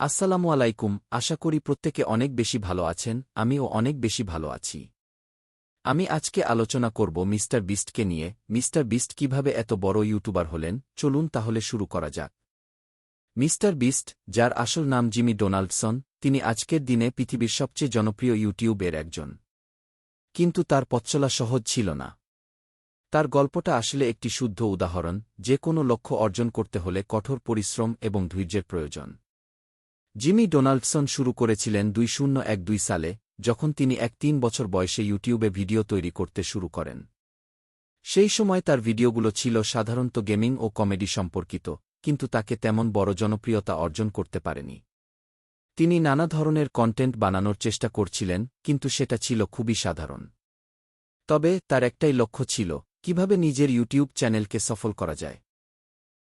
আসসালামু আলাইকুম, আশা করি প্রত্যেকে অনেক বেশি ভালো আছেন, আমিও অনেক বেশি ভালো আছি। আমি আজকে আলোচনা করব মিস্টার বিস্টকে নিয়ে। মিস্টার বিস্ট কিভাবে এত বড় ইউটিউবার হলেন, চলুন তাহলে শুরু করা যাক। মিস্টার বিস্ট, যার আসল নাম জিমি ডোনাল্ডসন, তিনি আজকের দিনে পৃথিবীর সবচেয়ে জনপ্রিয় ইউটিউবের একজন। কিন্তু তার পথচলা সহজ ছিল না। তার গল্পটা আসলে একটি শুদ্ধ উদাহরণ, যে কোনো লক্ষ্য অর্জন করতে হলে কঠোর পরিশ্রম এবং ধৈর্যের প্রয়োজন। জিমি ডোনাল্ডসন শুরু করেছিলেন 2012 সালে, যখন তিনি 3 বছর বয়সে ইউটিউবে ভিডিও তৈরি করতে শুরু করেন। সেই সময় তার ভিডিওগুলো ছিল সাধারণত গেমিং ও কমেডি সম্পর্কিত, কিন্তু তাকে তেমন বড় জনপ্রিয়তা অর্জন করতে পারেনি। তিনি নানা ধরনের কন্টেন্ট বানানোর চেষ্টা করছিলেন, কিন্তু সেটা ছিল খুবই সাধারণ। তবে তার একটাই লক্ষ্য ছিল, কিভাবে নিজের ইউটিউব চ্যানেলকে সফল করা যায়।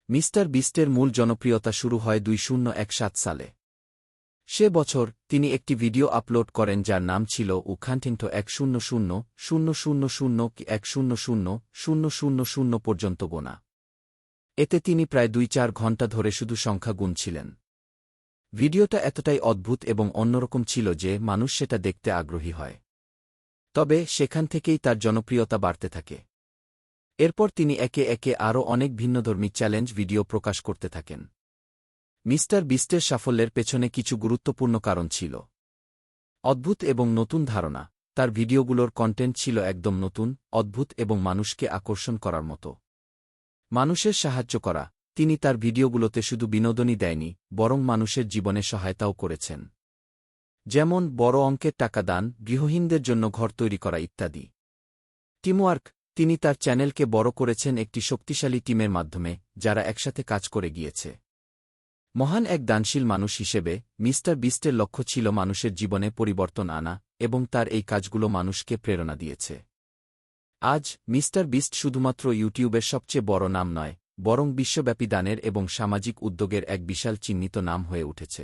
মিস্টার বিস্টের মূল জনপ্রিয়তা শুরু হয় 2017 সালে। সে বছর তিনি একটি ভিডিও আপলোড করেন যার নাম ছিল উখানটিন্টো 100,000,100,000 পর্যন্ত গোনা। এতে তিনি প্রায় 2-4 ঘণ্টা ধরে শুধু সংখ্যা গুনছিলেন। ভিডিওটা এতটাই অদ্ভুত এবং অন্যরকম ছিল যে মানুষ সেটা দেখতে আগ্রহী হয়। তবে সেখান থেকেই তার জনপ্রিয়তা বাড়তে থাকে। এরপর তিনি একে একে আরও অনেক ভিন্নধর্মী চ্যালেঞ্জ ভিডিও প্রকাশ করতে থাকেন। মিস্টার বিস্টের সাফল্যের পেছনে কিছু গুরুত্বপূর্ণ কারণ ছিল। অদ্ভুত এবং নতুন ধারণা। তার ভিডিওগুলোর কন্টেন্ট ছিল একদম নতুন, অদ্ভুত এবং মানুষকে আকর্ষণ করার মতো। মানুষের সাহায্য করা। তিনি তার ভিডিওগুলোতে শুধু বিনোদনই দেয়নি, বরং মানুষের জীবনে সহায়তাও করেছেন। যেমন বড় অঙ্কের টাকা দান, গৃহহীনদের জন্য ঘর তৈরি করা ইত্যাদি। টিমওয়ার্ক। তিনি তার চ্যানেলকে বড় করেছেন একটি শক্তিশালী টিমের মাধ্যমে, যারা একসাথে কাজ করে গিয়েছে। মহান এক দানশীল মানুষ হিসেবে মিস্টার বিস্টের লক্ষ্য ছিল মানুষের জীবনে পরিবর্তন আনা, এবং তার এই কাজগুলো মানুষকে প্রেরণা দিয়েছে। আজ মিস্টার বিস্ট শুধুমাত্র ইউটিউবের সবচেয়ে বড় নাম নয়, বরং বিশ্বব্যাপী দানের এবং সামাজিক উদ্যোগের এক বিশাল চিহ্নিত নাম হয়ে উঠেছে।